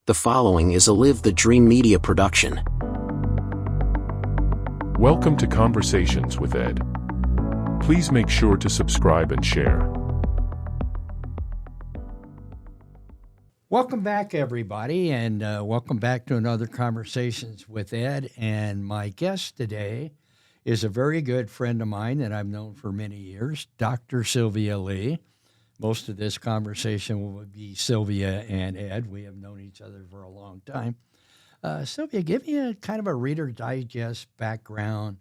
The following is a Live the Dream Media production. Welcome to Conversations with Ed. Please make sure to subscribe and share. Welcome back, everybody, and welcome back to another Conversations with Ed. And my guest today is a very good friend of mine that I've known for many years, Dr. Sylvia Lee. Most of this conversation will be Sylvia and Ed. We have known each other for a long time. Sylvia, give me a kind of a Reader Digest background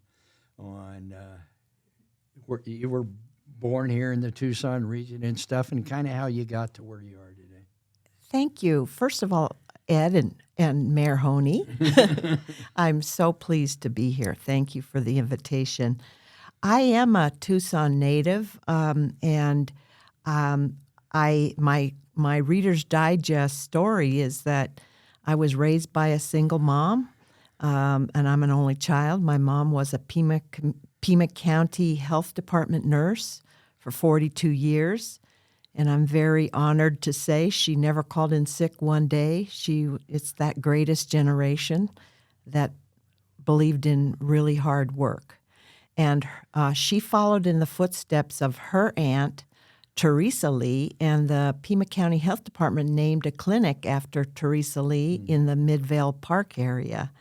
on where you were born here in the Tucson region and stuff, and kind of how you got to where you are today. Thank you. First of all, Ed and Mayor Honea, I'm so pleased to be here. Thank you for the invitation. I am a Tucson native, and my Reader's Digest story is that I was raised by a single mom, and I'm an only child. My mom was a Pima County Health Department nurse for 42 years, and I'm very honored to say she never called in sick one day. It's that greatest generation that believed in really hard work. And she followed in the footsteps of her aunt, Teresa Lee, and the Pima County Health Department named a clinic after Teresa Lee in the Midvale Park area.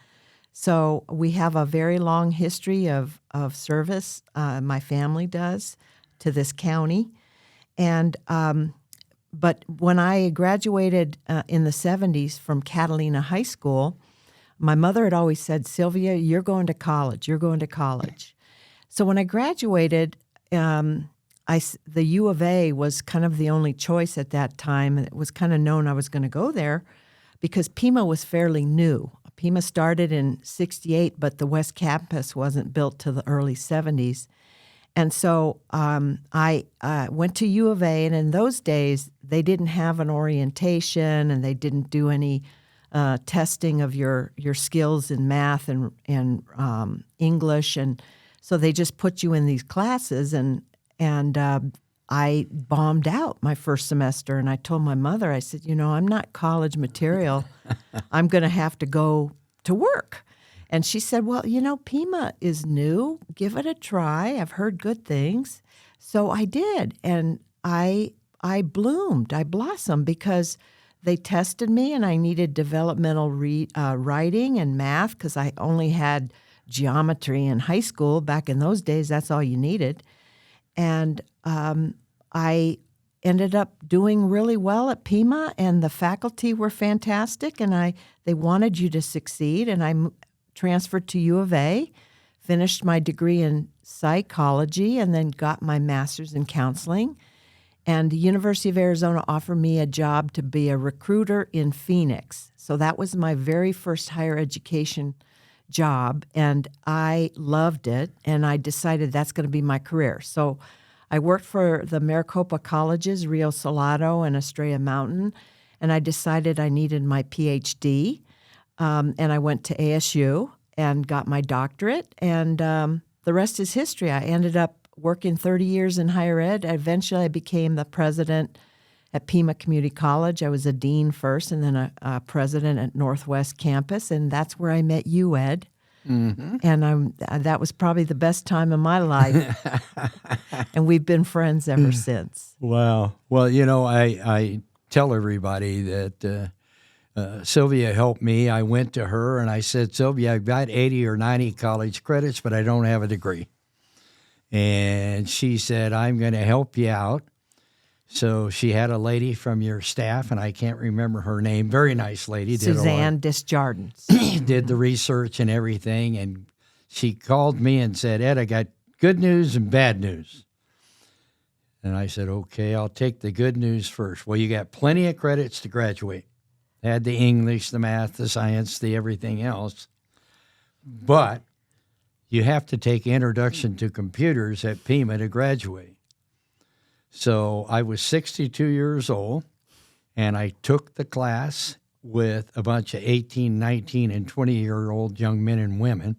So we have a very long history of service, my family does, to this county. And but when I graduated in the 70s from Catalina High School, my mother had always said, "Sylvia, you're going to college. You're going to college." So when I graduated, the U of A was kind of the only choice at that time, and it was kind of known I was going to go there because Pima was fairly new. Pima started in '68, but the West Campus wasn't built till the early '70s. And so I went to U of A, and in those days, they didn't have an orientation, and they didn't do any testing of your skills in math and English, and so they just put you in these classes, and I bombed out my first semester, and I told my mother, I said, I'm not college material. I'm going to have to go to work. And she said, well, Pima is new. Give it a try. I've heard good things. So I did, and I bloomed. I blossomed because they tested me, and I needed developmental writing and math because I only had geometry in high school. Back in those days, that's all you needed. And I ended up doing really well at Pima, and the faculty were fantastic, and they wanted you to succeed. And I transferred to U of A, finished my degree in psychology, and then got my master's in counseling. And the University of Arizona offered me a job to be a recruiter in Phoenix. So that was my very first higher education job, and I loved it, and I decided that's going to be my career. So I worked for the Maricopa colleges, Rio Salado and Estrella Mountain, and I decided I needed my PhD, and I went to ASU and got my doctorate, and the rest is history. I ended up working 30 years in higher ed. Eventually, I became the president at Pima Community College. I was a dean first and then a president at Northwest Campus, and that's where I met you, Ed. Mm-hmm. And that was probably the best time of my life, and we've been friends ever since. Wow. Well, I tell everybody that Sylvia helped me. I went to her, and I said, Sylvia, I've got 80 or 90 college credits, but I don't have a degree. And she said, I'm going to help you out. So she had a lady from your staff, and I can't remember her name. Very nice lady. Suzanne Disjardins. Did the research and everything, and she called me and said, Ed, I got good news and bad news. And I said, okay, I'll take the good news first. Well, you got plenty of credits to graduate. Had the English, the math, the science, the everything else. But you have to take Introduction to Computers at Pima to graduate. So I was 62 years old, and I took the class with a bunch of 18, 19, and 20-year-old young men and women.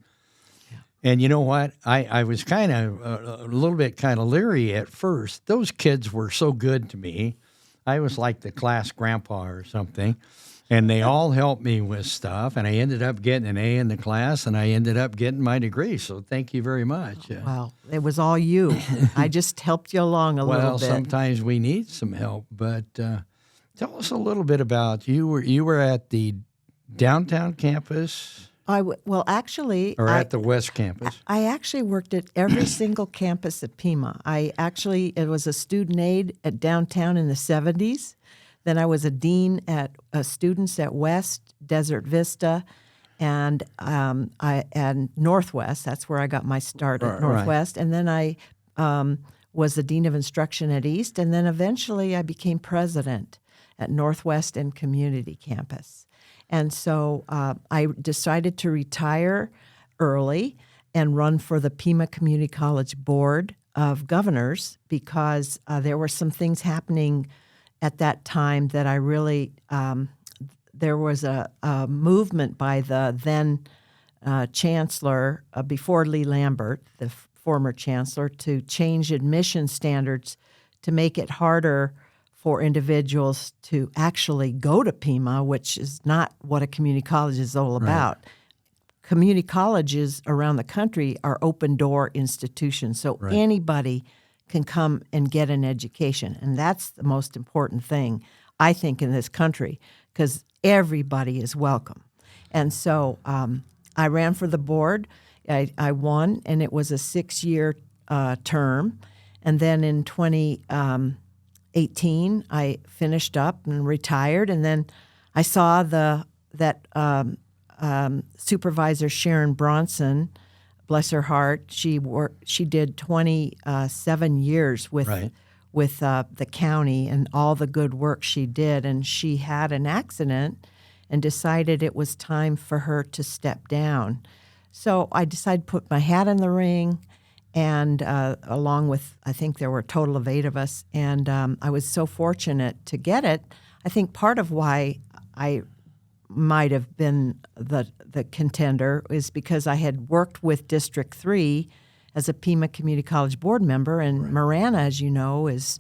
Yeah. And you know what? I was kind of a little bit kind of leery at first. Those kids were so good to me. I was like the class grandpa or something. And they all helped me with stuff, and I ended up getting an A in the class, and I ended up getting my degree. So thank you very much. Wow, it was all you. I just helped you along a little Well, bit. sometimes we need some help, but tell us a little bit about you. You were at the downtown campus Actually, or at the West campus? I actually worked at every single campus at Pima. It was a student aide at downtown in the 70s. Then I was a dean at students at West, Desert Vista, and Northwest. That's where I got my start at Northwest. And then I was the dean of instruction at East, and then eventually I became president at Northwest and Community Campus. And so I decided to retire early and run for the Pima Community College Board of Governors because there were some things happening at that time that I really, there was a movement by the then chancellor, before Lee Lambert, the former chancellor, to change admission standards to make it harder for individuals to actually go to Pima, which is not what a community college is all about. Right. Community colleges around the country are open-door institutions, so anybody can come and get an education. And that's the most important thing, I think, in this country, because everybody is welcome. And so I ran for the board. I won, and it was a 6-year term. And then in 2018, I finished up and retired. And then I saw that Supervisor Sharon Bronson, bless her heart, she did 27 years with the county and all the good work she did, and she had an accident and decided it was time for her to step down. So I decided to put my hat in the ring, and along with, I think there were a total of 8 of us, and I was so fortunate to get it. I think part of why I might have been the contender is because I had worked with District 3 as a Pima Community College board member, and Marana, as you know, is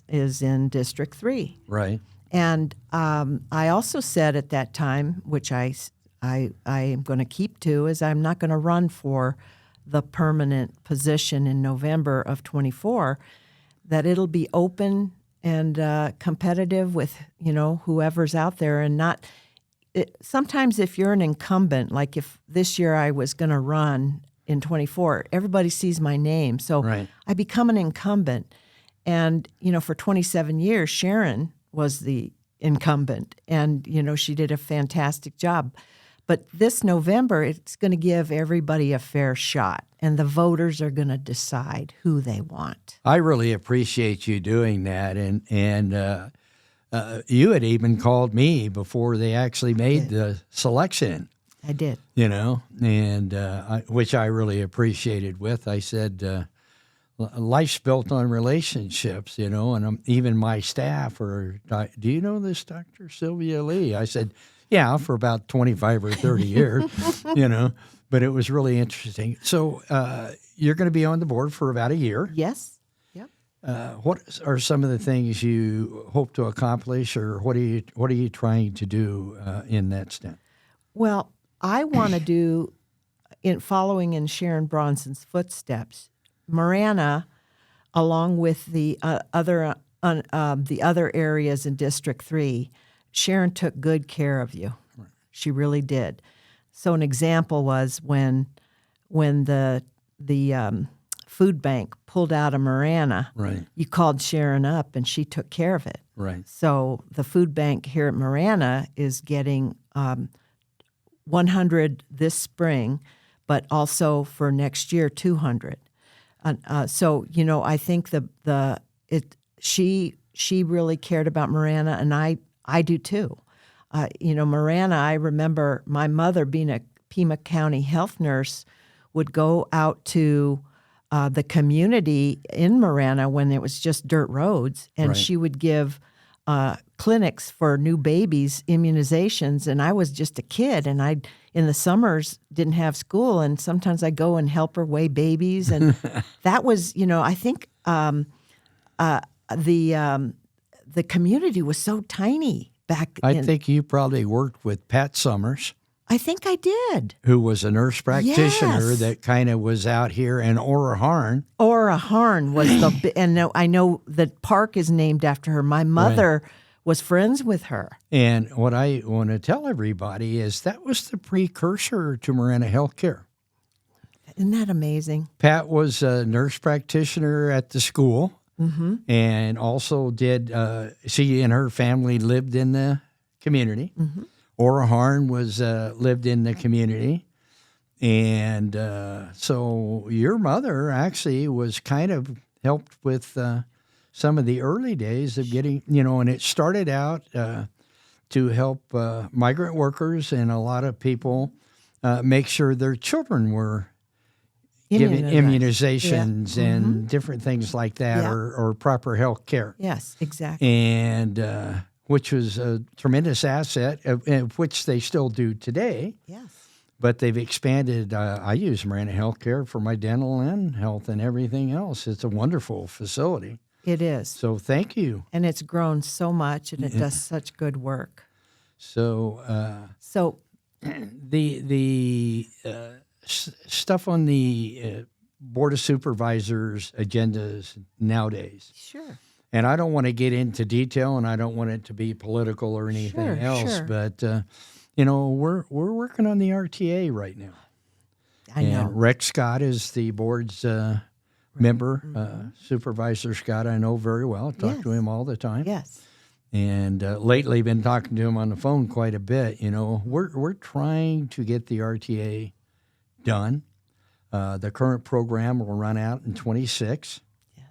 in District 3. Right. And I also said at that time, which I am going to keep to, is I'm not going to run for the permanent position in November of 24, that it'll be open and competitive with, whoever's out there, and not sometimes if you're an incumbent, like if this year I was going to run in 24, everybody sees my name. So I become an incumbent. And, for 27 years, Sharon was the incumbent. And, she did a fantastic job. But this November, it's going to give everybody a fair shot. And the voters are going to decide who they want. I really appreciate you doing that. And you had even called me before they actually made the selection. I did. And which I really appreciated with. I said, life's built on relationships, and even my staff do you know this Dr. Sylvia Lee? I said, yeah, for about 25 or 30 years, but it was really interesting. So you're going to be on the board for about a year. Yes. What are some of the things you hope to accomplish, or what are you trying to do in that stint? Well, I want to do, following in Sharon Bronson's footsteps, Marana, along with the other areas in District 3. Sharon took good care of you. Right. She really did. So an example was when the food bank pulled out of Marana, you called Sharon up and she took care of it. Right. So the food bank here at Marana is getting 100 this spring, but also for next year 200. So I think she really cared about Marana, and I do too. Marana, I remember my mother being a Pima County health nurse would go out to the community in Marana when it was just dirt roads, and she would give clinics for new babies, immunizations, and I was just a kid, and I in the summers didn't have school, and sometimes I go and help her weigh babies, and that was, I think the community was so tiny I think you probably worked with Pat Summers, I think I did. who was a nurse practitioner Yes. that kind of was out here, and Ora Harn. Ora Harn was and I know the park is named after her. My mother was friends with her. And what I want to tell everybody is that was the precursor to Marana Healthcare. Isn't that amazing? Pat was a nurse practitioner at the school, and also did, she and her family lived in the community. Ora Harn was lived in the community. And so your mother actually was kind of helped with some of the early days of getting, and it started out to help migrant workers and a lot of people make sure their children were given immunizations and different things like that, or proper health care. Yes, exactly. And which was a tremendous asset, which they still do today. Yes. But they've expanded. I use Marana Healthcare for my dental and health and everything else. It's a wonderful facility. It is. So thank you. And it's grown so much, and it does such good work. So So the stuff on the Board of Supervisors agendas nowadays. sure. And I don't want to get into detail, and I don't want it to be political or anything else. Sure. But we're working on the RTA right now. I And know. Rex Scott is the board's member. Supervisor Scott, I know very well. I talk to him all the time. Yes. And lately, been talking to him on the phone quite a bit. We're trying to get the RTA done. The current program will run out in 26. Yes.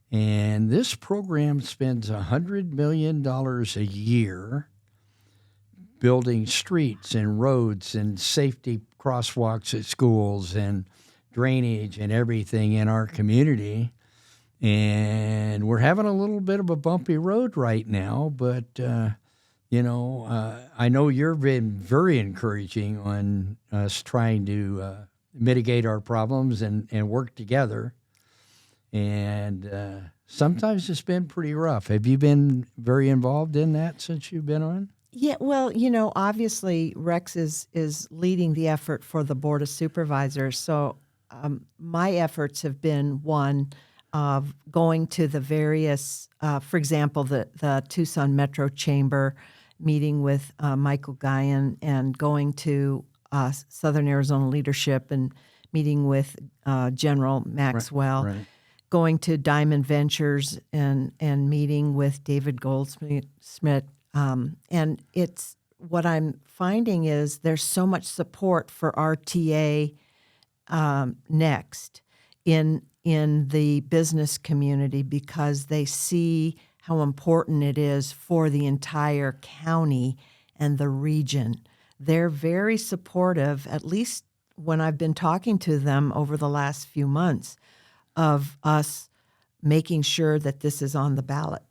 And this program spends $100 million a year building streets and roads and safety crosswalks at schools and drainage and everything in our community. And we're having a little bit of a bumpy road right now, but, I know you've been very encouraging on us trying to mitigate our problems and work together. And sometimes it's been pretty rough. Have you been very involved in that since you've been on? Yeah, well, obviously Rex is leading the effort for the Board of Supervisors. So my efforts have been one of going to the various, for example, the Tucson Metro Chamber, meeting with Michael Guyan, and going to Southern Arizona Leadership and meeting with General Maxwell. Right. Going to Diamond Ventures and meeting with David Goldsmith. And it's what I'm finding is there's so much support for RTA next in the business community, because they see how important it is for the entire county and the region. They're very supportive, at least when I've been talking to them over the last few months, of us making sure that this is on the ballot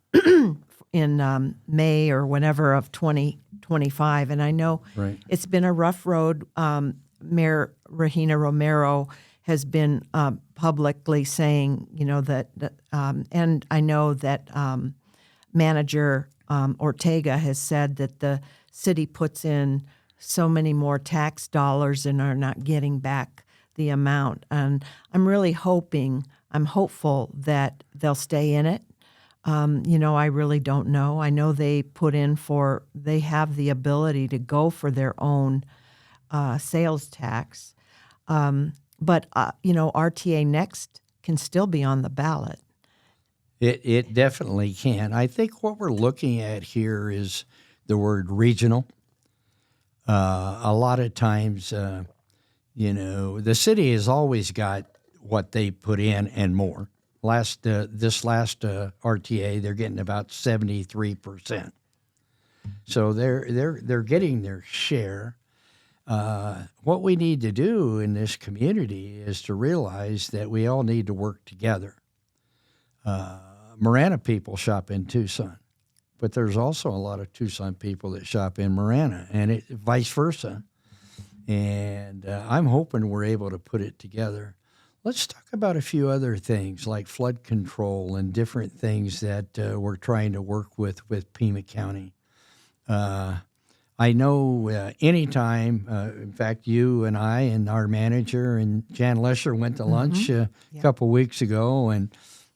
in May or whenever of 2025. And I know it's been a rough road. Mayor Regina Romero has been publicly saying, that, and I know that Manager Ortega has said that the city puts in so many more tax dollars and are not getting back the amount. And I'm hopeful that they'll stay in it. I really don't know. I know they have the ability to go for their own sales tax. But RTA Next can still be on the ballot. It definitely can. I think what we're looking at here is the word regional. A lot of times, the city has always got what they put in and more. This last RTA, they're getting about 73%. So they're getting their share. What we need to do in this community is to realize that we all need to work together. Marana people shop in Tucson, but there's also a lot of Tucson people that shop in Marana, and vice versa. And I'm hoping we're able to put it together. Let's talk about a few other things like flood control and different things that we're trying to work with Pima County. I know anytime, in fact, you and I and our manager and Jan Lesher went to lunch a couple weeks ago,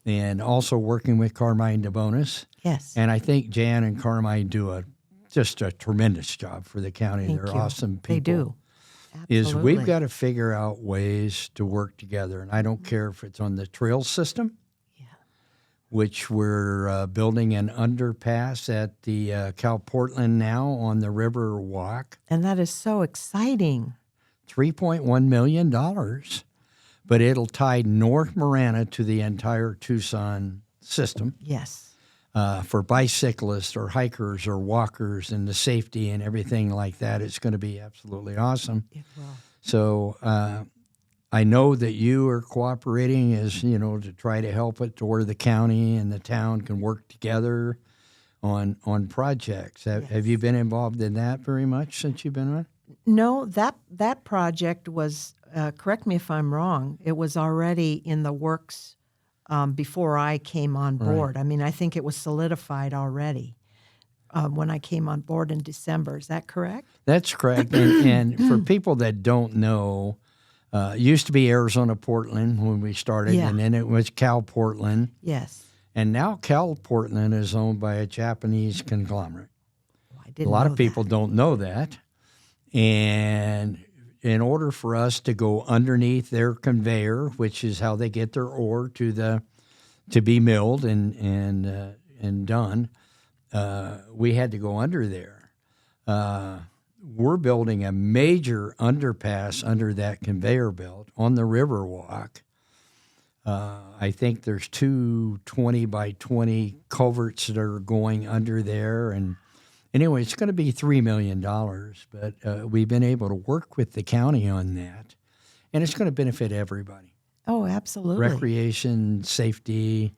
and also working with Carmine DeBonis. Yes. And I think Jan and Carmine do just a tremendous job for the county. Thank They're you. awesome people. They do. Is Absolutely. we've got to figure out ways to work together. And I don't care if it's on the trail system, which we're building an underpass at the Cal Portland now on the River Walk. And that is so exciting. $3.1 million, but it'll tie North Marana to the entire Tucson system Yes. for bicyclists or hikers or walkers, and the safety and everything like that. It's going to be absolutely awesome. It will. So I know that you are cooperating to try to help it to where the county and the town can work together on projects. Have you been involved in that very much since you've been on? No, that project was, correct me if I'm wrong, it was already in the works before I came on board. Right. I mean, I think it was solidified already when I came on board in December. Is that correct? That's correct. And for people that don't know, it used to be Arizona Portland when we started, and then it was Cal Portland. Yes. And now Cal Portland is owned by a Japanese conglomerate. Oh, I didn't A lot know of people that. don't know that. And in order for us to go underneath their conveyor, which is how they get their ore to be milled and done, we had to go under there. We're building a major underpass under that conveyor belt on the Riverwalk. I think there's 2 20 by 20 culverts that are going under there. And anyway, it's going to be $3 million, but we've been able to work with the county on that. And it's going to benefit everybody. Oh, absolutely. Recreation, safety,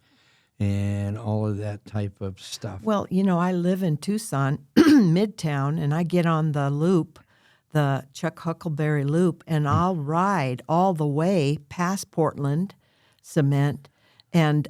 and all of that type of stuff. Well, I live in Tucson, Midtown, and I get on the loop, the Chuck Huckleberry Loop, and I'll ride all the way past Portland Cement. And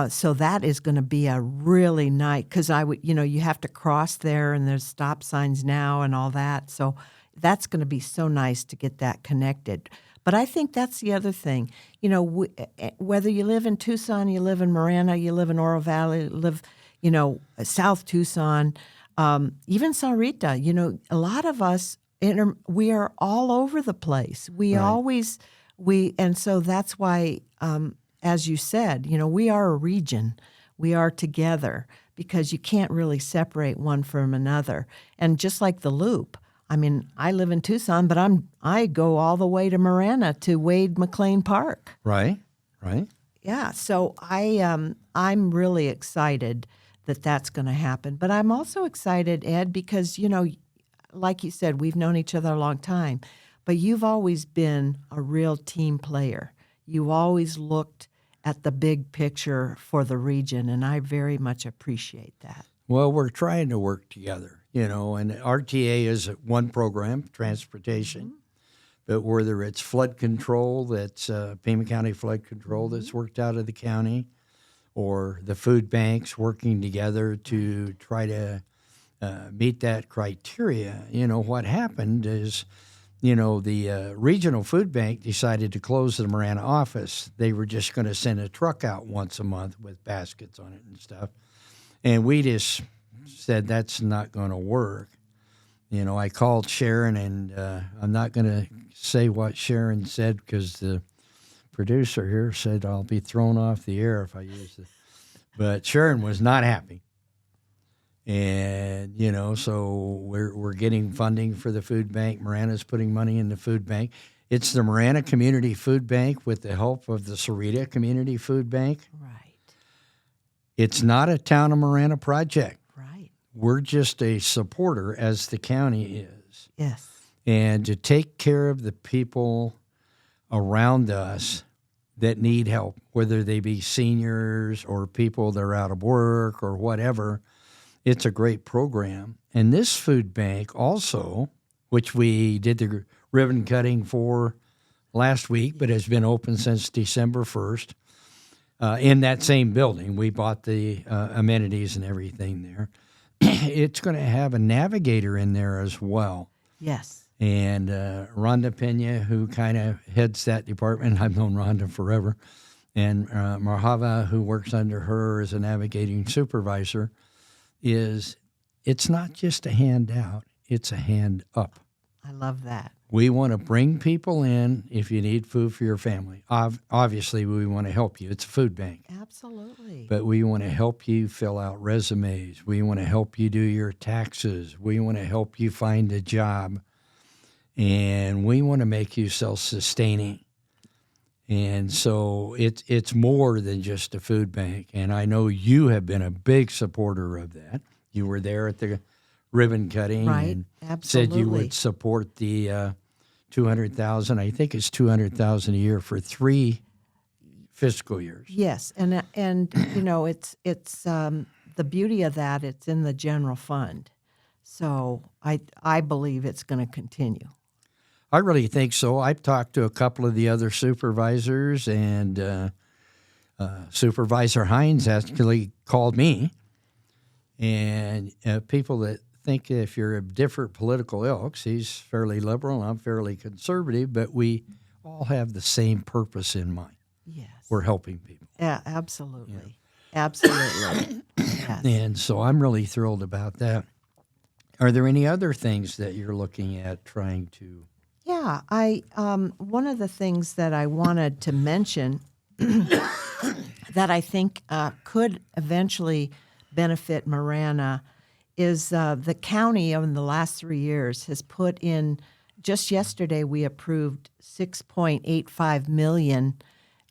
so that is going to be a really nice, because you have to cross there, and there's stop signs now and all that. So that's going to be so nice to get that connected. But I think that's the other thing. Whether you live in Tucson, you live in Marana, you live in Oro Valley, you live, South Tucson, even Sahuarita, a lot of us, we are all over the place. And so that's why, as you said, we are a region. We are together because you can't really separate one from another. And just like the loop, I mean, I live in Tucson, but I go all the way to Marana to Wade McLean Park. Right. Yeah, so I'm really excited that that's going to happen. But I'm also excited, Ed, because, like you said, we've known each other a long time, but you've always been a real team player. You always looked at the big picture for the region, and I very much appreciate that. Well, we're trying to work together, and RTA is one program, transportation, but whether it's flood control, that's Pima County flood control that's worked out of the county, or the food banks working together to try to meet that criteria. What happened is, the regional food bank decided to close the Marana office. They were just going to send a truck out once a month with baskets on it and stuff. And we just said that's not going to work. I called Sharon, and I'm not going to say what Sharon said because the producer here said I'll be thrown off the air if I use it. But Sharon was not happy. And, so we're getting funding for the food bank. Marana's putting money in the food bank. It's the Marana Community Food Bank with the help of the Sahuarita Community Food Bank. Right. It's not a Town of Marana project. Right. We're just a supporter, as the county is. Yes. And to take care of the people around us that need help, whether they be seniors or people that are out of work or whatever, it's a great program. And this food bank also, which we did the ribbon cutting for last week, but has been open since December 1st, in that same building. We bought the amenities and everything there. it's going to have a navigator in there as well. Yes. And Rhonda Pena, who kind of heads that department, I've known Rhonda forever, and Marhava, who works under her as a navigating supervisor, it's not just a hand out, it's a hand up. I love that. We want to bring people in if you need food for your family. Obviously, we want to help you. It's a food bank. Absolutely. But we want to help you fill out resumes. We want to help you do your taxes. We want to help you find a job. And we want to make you self-sustaining. And so it's more than just a food bank. And I know you have been a big supporter of that. You were there at the ribbon cutting, right? And Absolutely. said you would support the $200,000. I think it's $200,000 a year for 3 fiscal years. Yes, and you know, it's the beauty of that. It's in the general fund, so I believe it's going to continue. I really think so. I've talked to a couple of the other supervisors, and Supervisor Hines actually called me, and people that think if you're of different political ilks, he's fairly liberal, I'm fairly conservative, but we all have the same purpose in mind. Yes. We're helping people. Yeah, absolutely. Yeah. Absolutely. Yes. And so I'm really thrilled about that. Are there any other things that you're looking at trying to? Yeah, one of the things that I wanted to mention that I think could eventually benefit Marana is the county in the last 3 years has put in, just yesterday we approved $6.85 million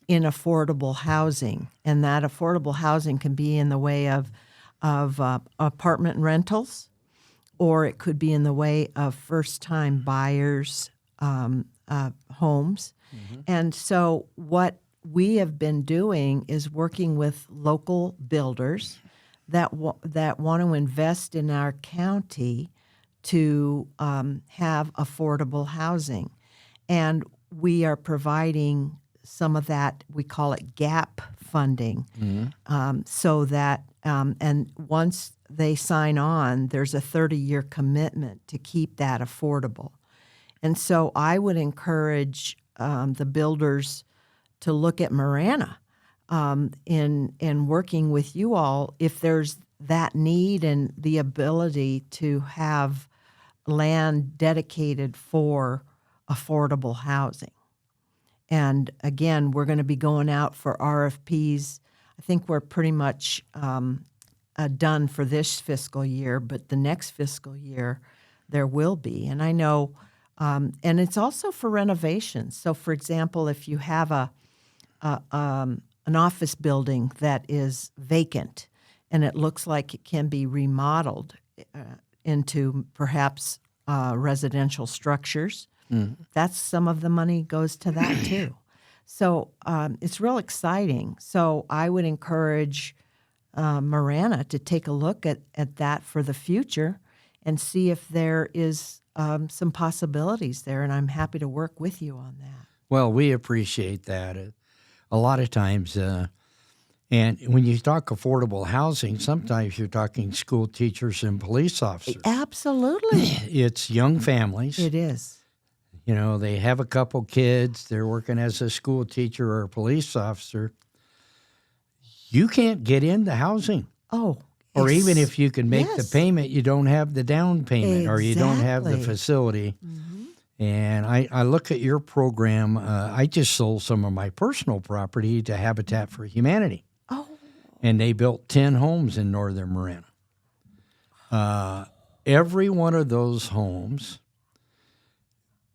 in affordable housing. And that affordable housing can be in the way of apartment rentals, or it could be in the way of first-time buyers' homes. Mm-hmm. And so what we have been doing is working with local builders that want to invest in our county to have affordable housing. And we are providing some of that, we call it gap funding, so that, and once they sign on, there's a 30-year commitment to keep that affordable. And so I would encourage the builders to look at Marana in working with you all if there's that need and the ability to have land dedicated for affordable housing. And again, we're going to be going out for RFPs. I think we're pretty much done for this fiscal year, but the next fiscal year there will be. And I know, and it's also for renovations. So, for example, if you have an office building that is vacant and it looks like it can be remodeled into perhaps residential structures, that's some of the money goes to that too. So it's real exciting. So I would encourage Marana to take a look at that for the future and see if there is some possibilities there, and I'm happy to work with you on that. Well, we appreciate that. A lot of times, and when you talk affordable housing, sometimes you're talking school teachers and police officers. Absolutely. It's young families. It is. You know, they have a couple kids. They're working as a school teacher or a police officer. You can't get into housing. Oh, or even if you can make the yes. payment, you don't have the down payment or you don't have the Exactly. facility. Mm-hmm. And I look at your program. I just sold some of my personal property to Habitat for Humanity. Oh, And they built 10 homes in northern Marana. Every one of those homes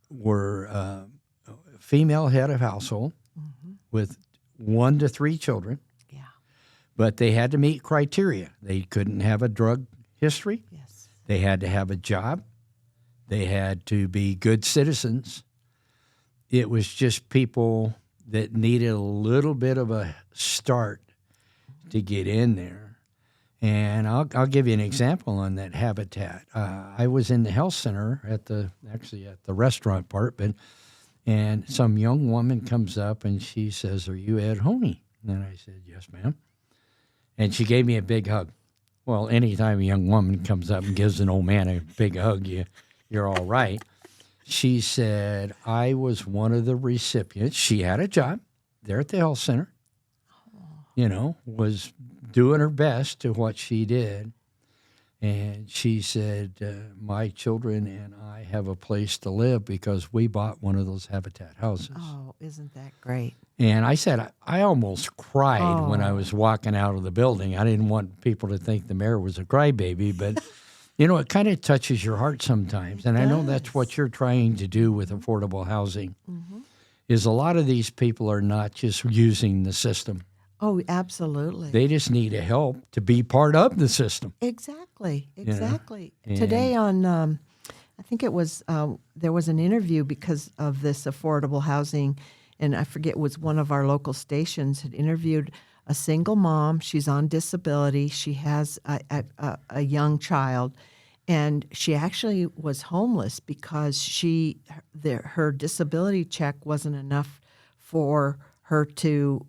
were female head of household with 1 to 3 children. yeah. But they had to meet criteria. They couldn't have a drug history. Yes. They had to have a job. They had to be good citizens. It was just people that needed a little bit of a start to get in there. And I'll give you an example on that Habitat. I was in the health center at the restaurant part, and some young woman comes up and she says, "Are you Ed Honea?" And I said, "Yes, ma'am." And she gave me a big hug. Well, anytime a young woman comes up and gives an old man a big hug, you're all right. She said, I was one of the recipients. She had a job there at the health center, was doing her best to what she did. And she said, my children and I have a place to live because we bought one of those Habitat houses. Oh, isn't that great? And I said, I almost cried when I was walking out of the building. I didn't want people to think the mayor was a crybaby, but, it kind of touches your heart sometimes. And I know that's what you're trying to do with affordable housing, is a lot of these people are not just using the system. Oh, absolutely. They just need help to be part of the system. Exactly. And Today on, I think it was, there was an interview because of this affordable housing, and I forget, it was one of our local stations had interviewed a single mom. She's on disability. She has a young child, and she actually was homeless because her disability check wasn't enough for her to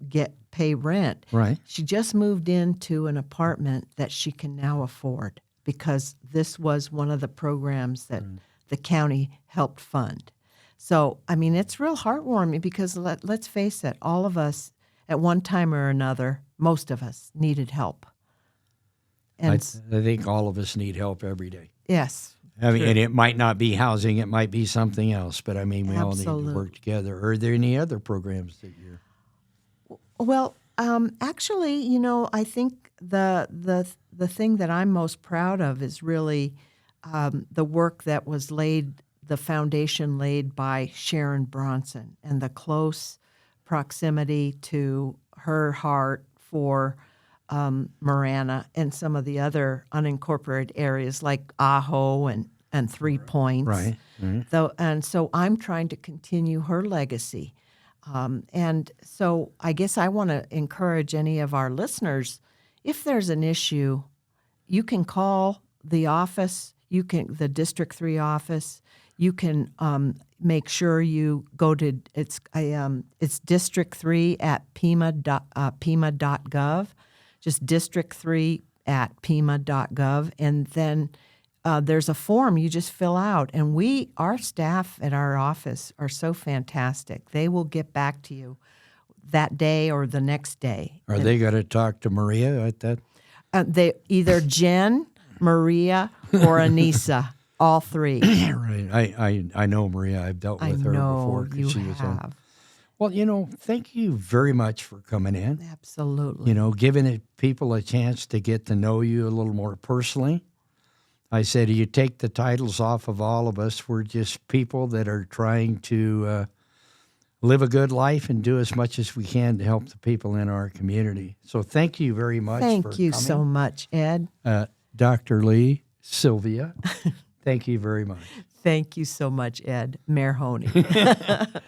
pay rent. Right. She just moved into an apartment that she can now afford because this was one of the programs that the county helped fund. So, I mean, it's real heartwarming because let's face it, all of us at one time or another, most of us needed help. And I think all of us need help every day. yes. I mean, and it might not be housing, it might be something else, but I mean, we all need to work together. Are there any other programs that you're... Well, actually, I think the thing that I'm most proud of is really the work that was the foundation laid by Sharon Bronson, and the close proximity to her heart for Marana and some of the other unincorporated areas like Ajo and 3 Points. Right. And so I'm trying to continue her legacy. And so I guess I want to encourage any of our listeners, if there's an issue, you can call the office, the District 3 office. You can make sure you go to, it's District 3 at pima.gov, just District 3 at pima.gov, and then there's a form you just fill out, and our staff at our office are so fantastic. They will get back to you that day or the next day. Are they going to talk to Maria at that? They either Jen, Maria, or Anissa, all three. Right. I know Maria. I've dealt with her before. You she was on. have. Well, thank you very much for coming in. Absolutely. Giving people a chance to get to know you a little more personally. I said, you take the titles off of all of us. We're just people that are trying to live a good life and do as much as we can to help the people in our community. So thank you very much for coming. Thank you so much, Ed. Dr. Lee, Sylvia, thank you very much. Thank you so much, Ed. Mayor Honea.